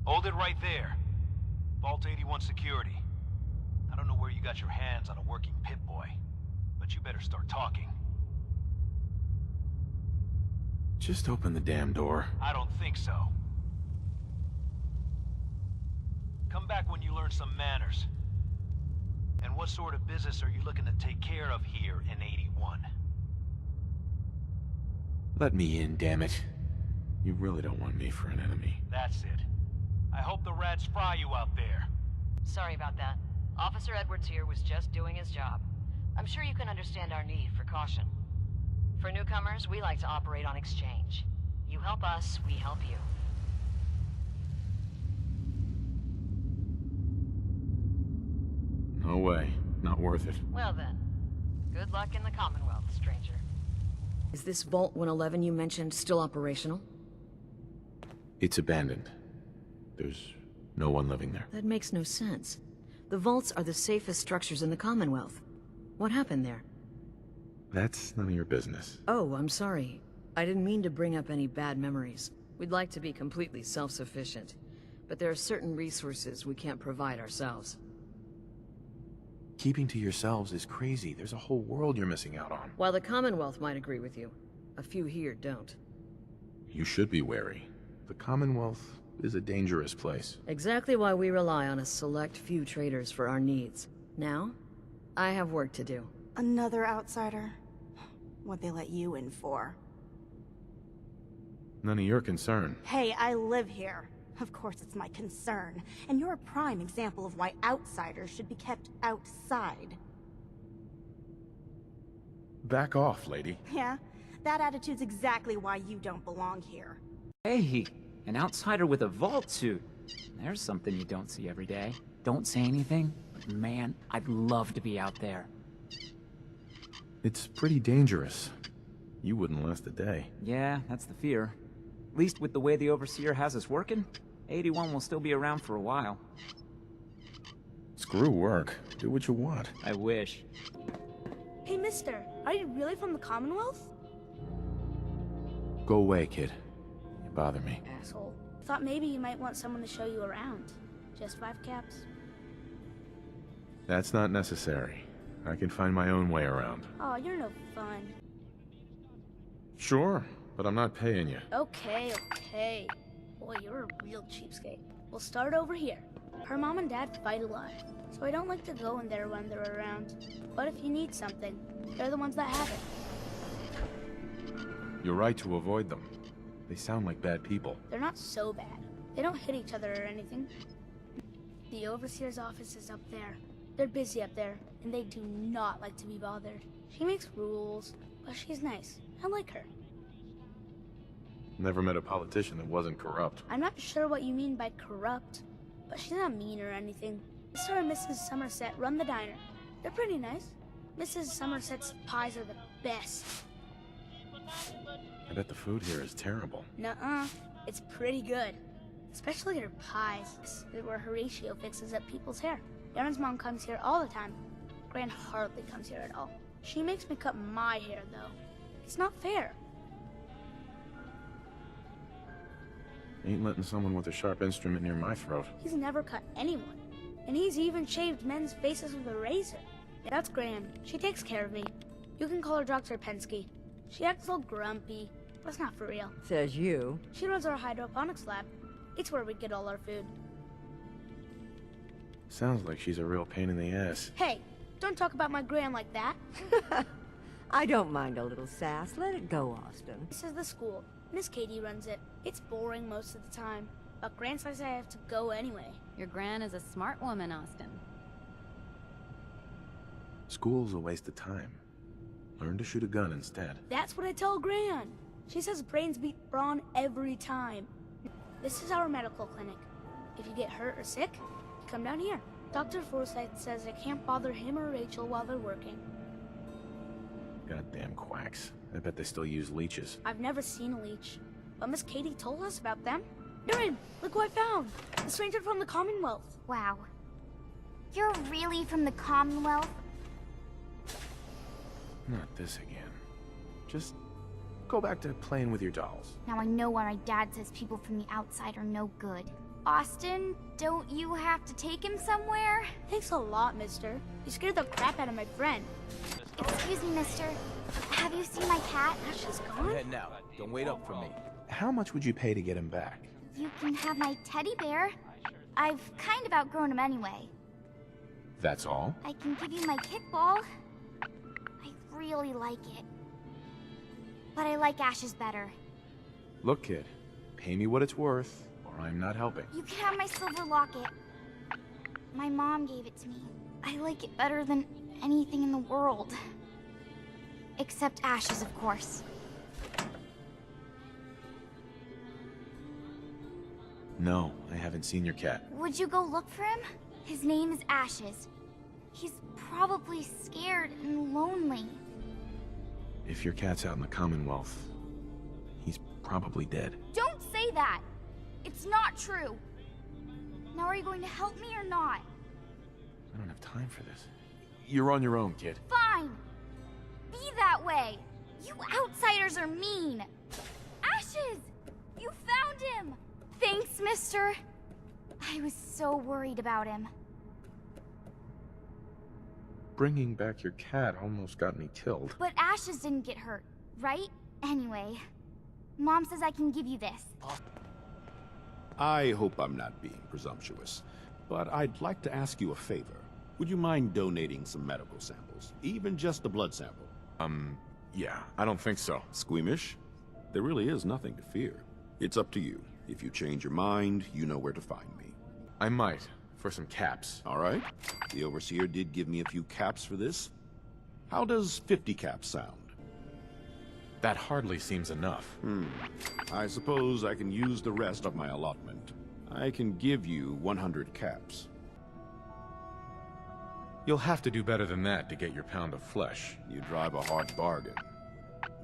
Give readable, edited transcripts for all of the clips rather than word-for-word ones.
Hold it right there. Vault 81 security. I don't know where you got your hands on a working Pip-Boy, but you better start talking. Just open the damn door. I don't think so. Come back when you learn some manners. And what sort of business are you looking to take care of here in 81? Let me in, damn it. You really don't want me for an enemy. That's it. I hope the rats fry you out there. Sorry about that. Officer Edwards here was just doing his job. I'm sure you can understand our need for caution. For newcomers, we like to operate on exchange. You help us, we help you. No way. Not worth it. Well then, good luck in the Commonwealth, stranger. Is this Vault 111 you mentioned still operational? It's abandoned. There's no one living there. That makes no sense. The vaults are the safest structures in the Commonwealth. What happened there? That's none of your business. Oh, I'm sorry. I didn't mean to bring up any bad memories. We'd like to be completely self-sufficient, but there are certain resources we can't provide ourselves. Keeping to yourselves is crazy. There's a whole world you're missing out on. While the Commonwealth might agree with you, a few here don't. You should be wary. The Commonwealth is a dangerous place. Exactly why we rely on a select few traders for our needs. Now, I have work to do. Another outsider? What'd they let you in for? None of your concern. Hey, I live here. Of course it's my concern. And you're a prime example of why outsiders should be kept outside. Back off, lady. Yeah? That attitude's exactly why you don't belong here. Hey, an outsider with a vault suit. There's something you don't see every day. Don't say anything, but man, I'd love to be out there. It's pretty dangerous. You wouldn't last a day. Yeah, that's the fear. At least with the way the Overseer has us working, 81 will still be around for a while. Screw work. Do what you want. I wish. Hey, mister, are you really from the Commonwealth? Go away, kid. You bother me. Asshole. Thought maybe you might want someone to show you around. Just 5 caps? That's not necessary. I can find my own way around. Oh, you're no fun. Sure, but I'm not paying you. Okay, okay. Boy, you're a real cheapskate. We'll start over here. Her mom and dad fight a lot, so I don't like to go in there when they're around. But if you need something, they're the ones that have it. You're right to avoid them. They sound like bad people. They're not so bad. They don't hit each other or anything. The Overseer's office is up there. They're busy up there, and they do not like to be bothered. She makes rules, but she's nice. I like her. Never met a politician that wasn't corrupt. I'm not sure what you mean by corrupt, but she's not mean or anything. Mr. and Mrs. Somerset run the diner. They're pretty nice. Mrs. Somerset's pies are the best. I bet the food here is terrible. Nuh-uh. It's pretty good. Especially her pies, where Horatio fixes up people's hair. Darren's mom comes here all the time. Gran hardly comes here at all. She makes me cut my hair, though. It's not fair. Ain't letting someone with a sharp instrument near my throat. He's never cut anyone. And he's even shaved men's faces with a razor. That's Gran. She takes care of me. You can call her Dr. Pensky. She acts all grumpy, but it's not for real. Says you. She runs our hydroponics lab. It's where we get all our food. Sounds like she's a real pain in the ass. Hey, don't talk about my Gran like that. I don't mind a little sass. Let it go, Austin. This is the school. Miss Katie runs it. It's boring most of the time, but Gran says I have to go anyway. Your Gran is a smart woman, Austin. School's a waste of time. Learn to shoot a gun instead. That's what I tell Gran. She says brains beat brawn every time. This is our medical clinic. If you get hurt or sick, come down here. Dr. Forsyth says I can't bother him or Rachel while they're working. Goddamn quacks. I bet they still use leeches. I've never seen a leech, but Miss Katie told us about them. Darren, look who I found! The stranger from the Commonwealth. Wow. You're really from the Commonwealth? Not this again. Just go back to playing with your dolls. Now I know why my dad says people from the outside are no good. Austin, don't you have to take him somewhere? Thanks a lot, mister. You scared the crap out of my friend. Excuse me, mister. Have you seen my cat? Ash is gone? Head now. Don't wait up for me. How much would you pay to get him back? You can have my teddy bear. I've kind of outgrown him anyway. That's all? I can give you my kickball. I really like it. But I like Ash's better. Look, kid. Pay me what it's worth, or I'm not helping. You can have my silver locket. My mom gave it to me. I like it better than anything in the world. Except Ash's, of course. No, I haven't seen your cat. Would you go look for him? His name is Ashes. He's probably scared and lonely. If your cat's out in the Commonwealth, he's probably dead. Don't say that! It's not true! Now are you going to help me or not? I don't have time for this. You're on your own, kid. Fine! Be that way! You outsiders are mean! Ashes! You found him! Thanks, mister. I was so worried about him. Bringing back your cat almost got me killed. But Ashes didn't get hurt, right? Anyway, Mom says I can give you this. I hope I'm not being presumptuous, but I'd like to ask you a favor. Would you mind donating some medical samples? Even just a blood sample? Yeah, I don't think so. Squeamish? There really is nothing to fear. It's up to you. If you change your mind, you know where to find me. I might, for some caps. All right. The Overseer did give me a few caps for this. How does 50 caps sound? That hardly seems enough. I suppose I can use the rest of my allotment. I can give you 100 caps. You'll have to do better than that to get your pound of flesh. You drive a hard bargain.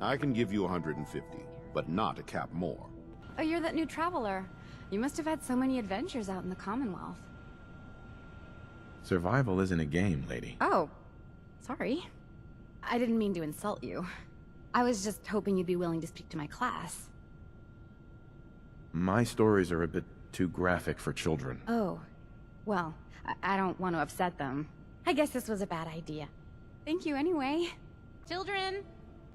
I can give you 150, but not a cap more. Oh, you're that new traveler. You must have had so many adventures out in the Commonwealth. Survival isn't a game, lady. Oh, sorry. I didn't mean to insult you. I was just hoping you'd be willing to speak to my class. My stories are a bit too graphic for children. Oh, well, I don't want to upset them. I guess this was a bad idea. Thank you anyway. Children,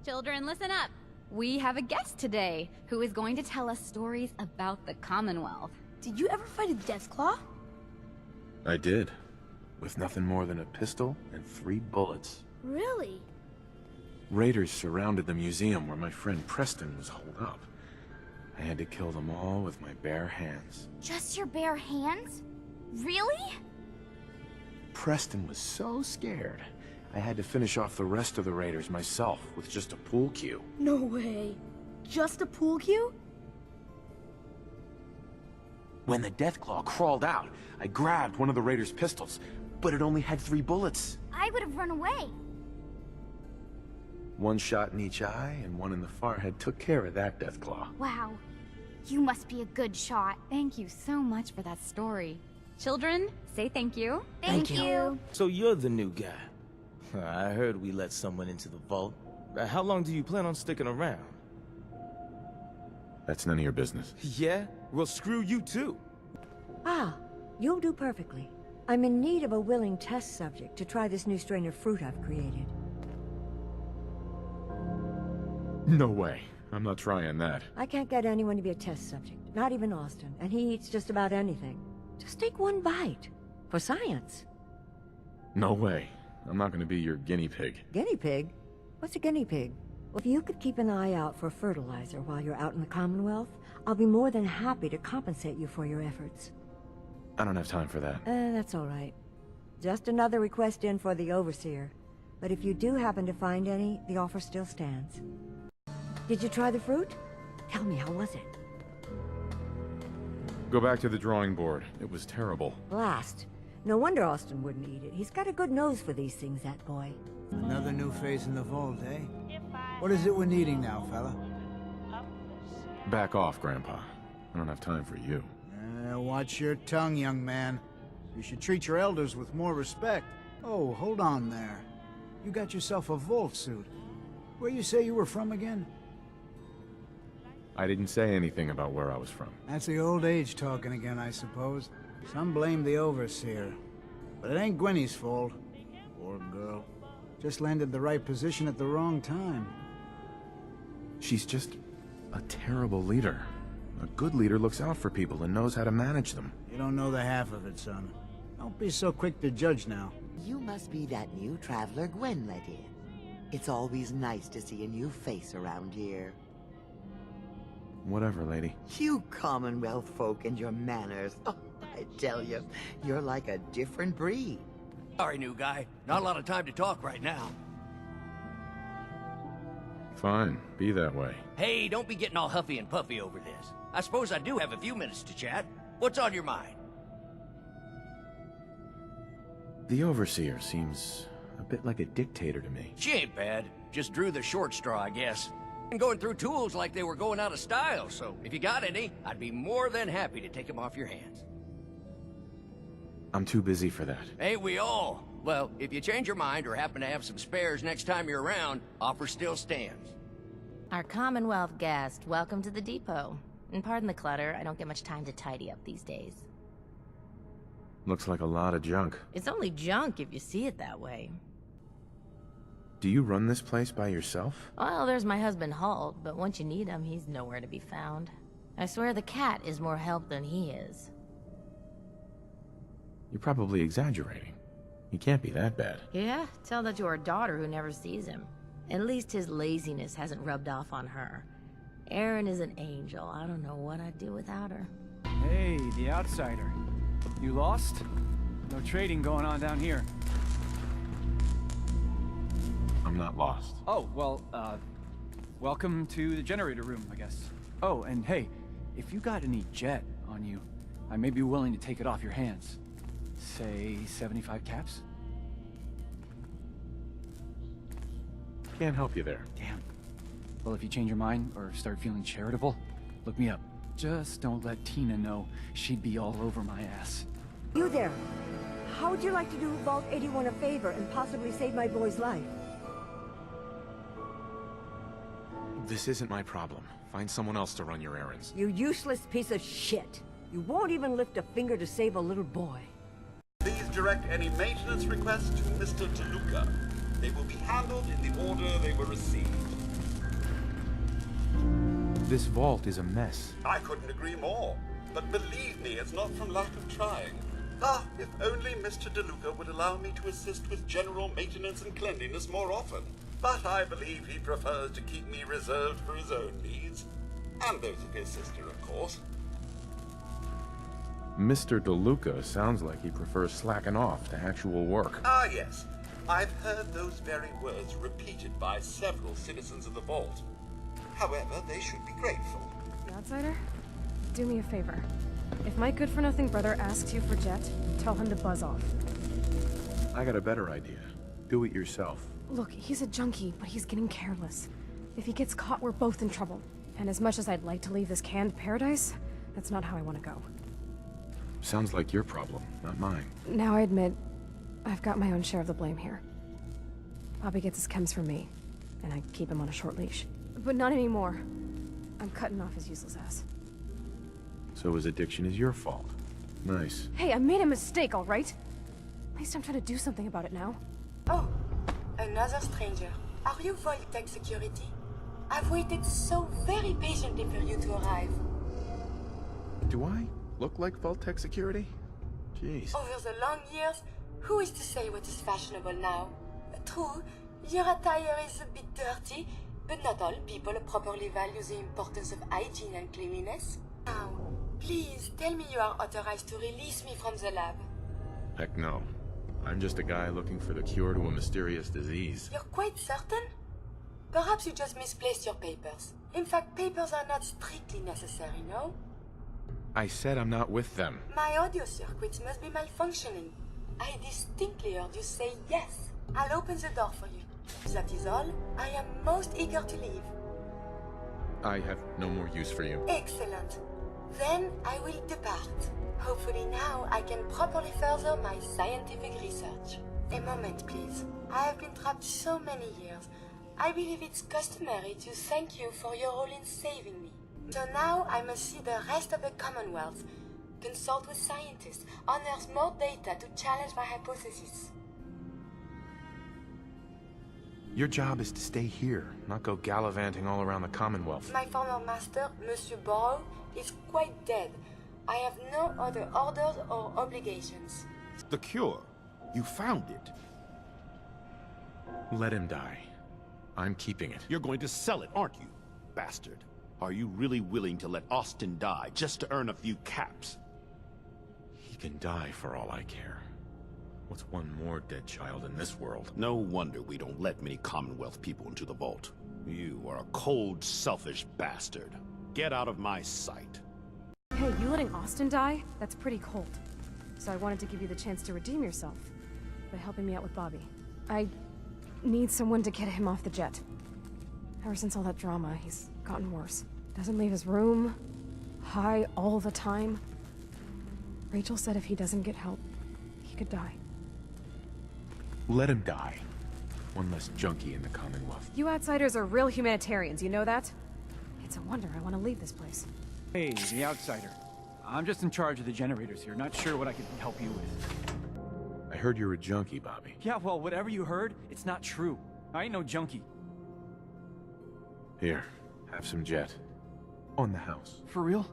listen up. We have a guest today who is going to tell us stories about the Commonwealth. Did you ever fight a Deathclaw? I did. With nothing more than a pistol and 3 bullets. Really? Raiders surrounded the museum where my friend Preston was holed up. I had to kill them all with my bare hands. Just your bare hands? Really? Preston was so scared, I had to finish off the rest of the raiders myself with just a pool cue. No way. Just a pool cue? When the Deathclaw crawled out, I grabbed one of the raiders' pistols, but it only had 3 bullets. I would have run away. 1 shot in each eye and 1 in the forehead took care of that Deathclaw. Wow. You must be a good shot. Thank you so much for that story. Children, say thank you. Thank you. So you're the new guy. I heard we let someone into the vault. How long do you plan on sticking around? That's none of your business. Yeah? Well, screw you too. Ah, you'll do perfectly. I'm in need of a willing test subject to try this new strain of fruit I've created. No way. I'm not trying that. I can't get anyone to be a test subject, not even Austin, and he eats just about anything. Just take 1 bite. For science. No way. I'm not going to be your guinea pig. Guinea pig? What's a guinea pig? Well, if you could keep an eye out for fertilizer while you're out in the Commonwealth, I'll be more than happy to compensate you for your efforts. I don't have time for that. That's all right. Just another request in for the Overseer. But if you do happen to find any, the offer still stands. Did you try the fruit? Tell me, how was it? Go back to the drawing board. It was terrible. Blast. No wonder Austin wouldn't eat it. He's got a good nose for these things, that boy. Another new face in the vault, eh? What is it we're needing now, fella? Back off, Grandpa. I don't have time for you. Watch your tongue, young man. You should treat your elders with more respect. Oh, hold on there. You got yourself a vault suit. Where you say you were from again? I didn't say anything about where I was from. That's the old age talking again, I suppose. Some blame the Overseer. But it ain't Gwenny's fault. Poor girl. Just landed the right position at the wrong time. She's just a terrible leader. A good leader looks out for people and knows how to manage them. You don't know the half of it, son. Don't be so quick to judge now. You must be that new traveler Gwen let in. It's always nice to see a new face around here. Whatever, lady. You Commonwealth folk and your manners. Oh, I tell you, you're like a different breed. Sorry, new guy. Not a lot of time to talk right now. Fine, be that way. Hey, don't be getting all huffy and puffy over this. I suppose I do have a few minutes to chat. What's on your mind? The Overseer seems a bit like a dictator to me. She ain't bad. Just drew the short straw, I guess. And going through tools like they were going out of style, so if you got any, I'd be more than happy to take them off your hands. I'm too busy for that. Ain't we all? Well, if you change your mind or happen to have some spares next time you're around, offer still stands. Our Commonwealth guest, welcome to the depot. And pardon the clutter, I don't get much time to tidy up these days. Looks like a lot of junk. It's only junk if you see it that way. Do you run this place by yourself? Well, there's my husband Halt, but once you need him, he's nowhere to be found. I swear the cat is more help than he is. You're probably exaggerating. He can't be that bad. Yeah, tell that to our daughter who never sees him. At least his laziness hasn't rubbed off on her. Erin is an angel. I don't know what I'd do without her. Hey, the outsider. You lost? No trading going on down here. I'm not lost. Oh, well, welcome to the generator room, I guess. Oh, and hey, if you got any jet on you, I may be willing to take it off your hands. Say 75 caps? Can't help you there. Damn. Well, if you change your mind or start feeling charitable, look me up. Just don't let Tina know. She'd be all over my ass. You there. How would you like to do Vault 81 a favor and possibly save my boy's life? This isn't my problem. Find someone else to run your errands. You useless piece of shit. You won't even lift a finger to save a little boy. Please direct any maintenance requests to Mr. DeLuca. They will be handled in the order they were received. This vault is a mess. I couldn't agree more. But believe me, it's not from lack of trying. Ah, if only Mr. DeLuca would allow me to assist with general maintenance and cleanliness more often. But I believe he prefers to keep me reserved for his own needs. And those of his sister, of course. Mr. DeLuca sounds like he prefers slacking off to actual work. Ah, yes. I've heard those very words repeated by several citizens of the vault. However, they should be grateful. The outsider? Do me a favor. If my good-for-nothing brother asks you for Jet, tell him to buzz off. I got a better idea. Do it yourself. Look, he's a junkie, but he's getting careless. If he gets caught, we're both in trouble. And as much as I'd like to leave this canned paradise, that's not how I want to go. Sounds like your problem, not mine. Now I admit, I've got my own share of the blame here. Bobby gets his chems from me, and I keep him on a short leash. But not anymore. I'm cutting off his useless ass. So his addiction is your fault. Nice. Hey, I made a mistake, all right? At least I'm trying to do something about it now. Oh, another stranger. Are you Vault-Tec security? I've waited so very patiently for you to arrive. Do I look like Vault-Tec security? Jeez. Over the long years, who is to say what is fashionable now? True, your attire is a bit dirty, but not all people properly value the importance of hygiene and cleanliness. Now, please tell me you are authorized to release me from the lab. Heck no. I'm just a guy looking for the cure to a mysterious disease. You're quite certain? Perhaps you just misplaced your papers. In fact, papers are not strictly necessary, no? I said I'm not with them. My audio circuits must be malfunctioning. I distinctly heard you say yes. I'll open the door for you. That is all. I am most eager to leave. I have no more use for you. Excellent. Then I will depart. Hopefully now I can properly further my scientific research. A moment, please. I have been trapped so many years. I believe it's customary to thank you for your role in saving me. So now I must see the rest of the Commonwealth, consult with scientists, unearth more data to challenge my hypothesis. Your job is to stay here, not go gallivanting all around the Commonwealth. My former master, Monsieur Borrow, is quite dead. I have no other orders or obligations. The cure. You found it. Let him die. I'm keeping it. You're going to sell it, aren't you, bastard? Are you really willing to let Austin die just to earn a few caps? He can die for all I care. What's one more dead child in this world? No wonder we don't let many Commonwealth people into the vault. You are a cold, selfish bastard. Get out of my sight. Hey, you letting Austin die? That's pretty cold. So I wanted to give you the chance to redeem yourself by helping me out with Bobby. I need someone to get him off the jet. Ever since all that drama, he's gotten worse. Doesn't leave his room, high all the time. Rachel said if he doesn't get help, he could die. Let him die. One less junkie in the Commonwealth. You outsiders are real humanitarians, you know that? It's a wonder I want to leave this place. Hey, the outsider. I'm just in charge of the generators here, not sure what I can help you with. I heard you're a junkie, Bobby. Yeah, well, whatever you heard, it's not true. I ain't no junkie. Here, have some Jet. On the house. For real?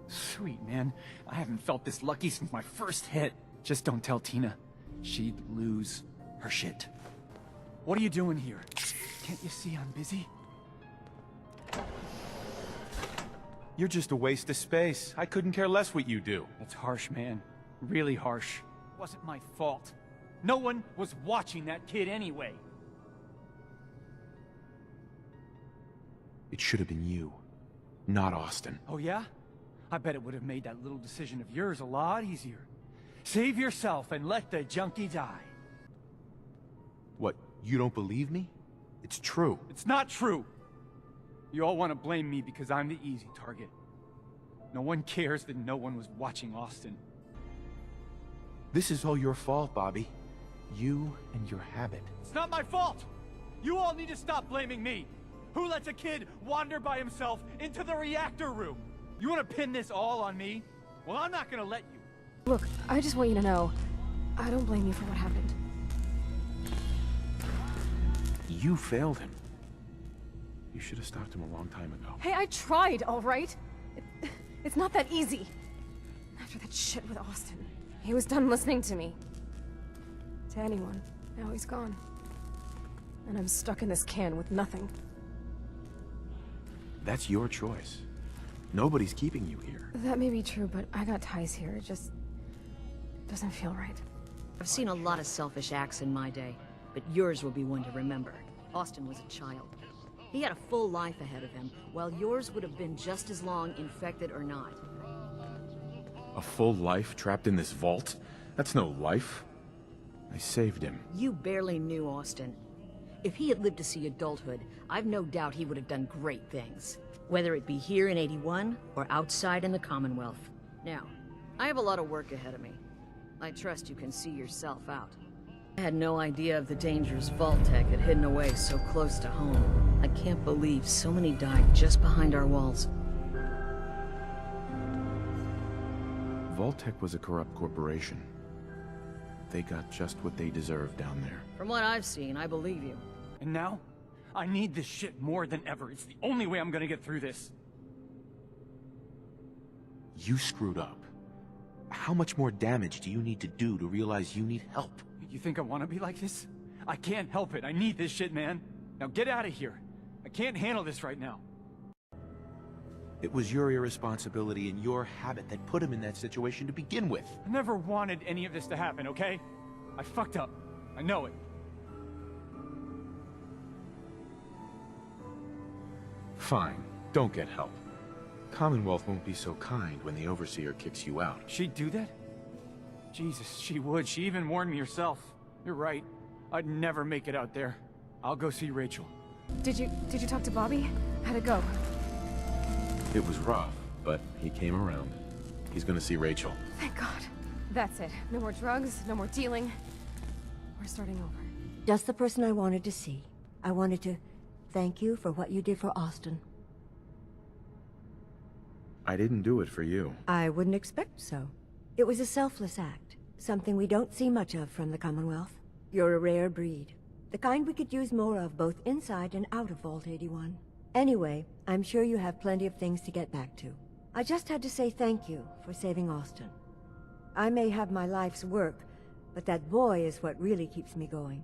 Sweet, man. I haven't felt this lucky since my first hit. Just don't tell Tina. She'd lose her shit. What are you doing here? Can't you see I'm busy? You're just a waste of space. I couldn't care less what you do. That's harsh, man. Really harsh. It wasn't my fault. No one was watching that kid anyway. It should have been you, not Austin. Oh yeah? I bet it would have made that little decision of yours a lot easier. Save yourself and let the junkie die. What, you don't believe me? It's true. It's not true. You all want to blame me because I'm the easy target. No one cares that no one was watching Austin. This is all your fault, Bobby. You and your habit. It's not my fault! You all need to stop blaming me! Who lets a kid wander by himself into the reactor room? You want to pin this all on me? Well, I'm not gonna let you. Look, I just want you to know, I don't blame you for what happened. You failed him. You should have stopped him a long time ago. Hey, I tried, all right? It's not that easy. After that shit with Austin, he was done listening to me. To anyone. Now he's gone. And I'm stuck in this can with nothing. That's your choice. Nobody's keeping you here. That may be true, but I got ties here. It just doesn't feel right. I've seen a lot of selfish acts in my day, but yours will be one to remember. Austin was a child. He had a full life ahead of him, while yours would have been just as long, infected or not. A full life trapped in this vault? That's no life. I saved him. You barely knew Austin. If he had lived to see adulthood, I've no doubt he would have done great things. Whether it be here in 81, or outside in the Commonwealth. Now, I have a lot of work ahead of me. I trust you can see yourself out. I had no idea of the dangers Vault-Tec had hidden away so close to home. I can't believe so many died just behind our walls. Vault-Tec was a corrupt corporation. They got just what they deserved down there. From what I've seen, I believe you. And now? I need this shit more than ever. It's the only way I'm gonna get through this. You screwed up. How much more damage do you need to do to realize you need help? You think I want to be like this? I can't help it. I need this shit, man. Now get out of here. I can't handle this right now. It was your irresponsibility and your habit that put him in that situation to begin with. I never wanted any of this to happen, okay? I fucked up. I know it. Fine. Don't get help. Commonwealth won't be so kind when the Overseer kicks you out. She'd do that? Jesus, she would. She even warned me herself. You're right. I'd never make it out there. I'll go see Rachel. Did you talk to Bobby? How'd it go? It was rough, but he came around. He's gonna see Rachel. Thank God. That's it. No more drugs, no more dealing. We're starting over. Just the person I wanted to see. I wanted to thank you for what you did for Austin. I didn't do it for you. I wouldn't expect so. It was a selfless act, something we don't see much of from the Commonwealth. You're a rare breed, the kind we could use more of both inside and out of Vault 81. Anyway, I'm sure you have plenty of things to get back to. I just had to say thank you for saving Austin. I may have my life's work, but that boy is what really keeps me going.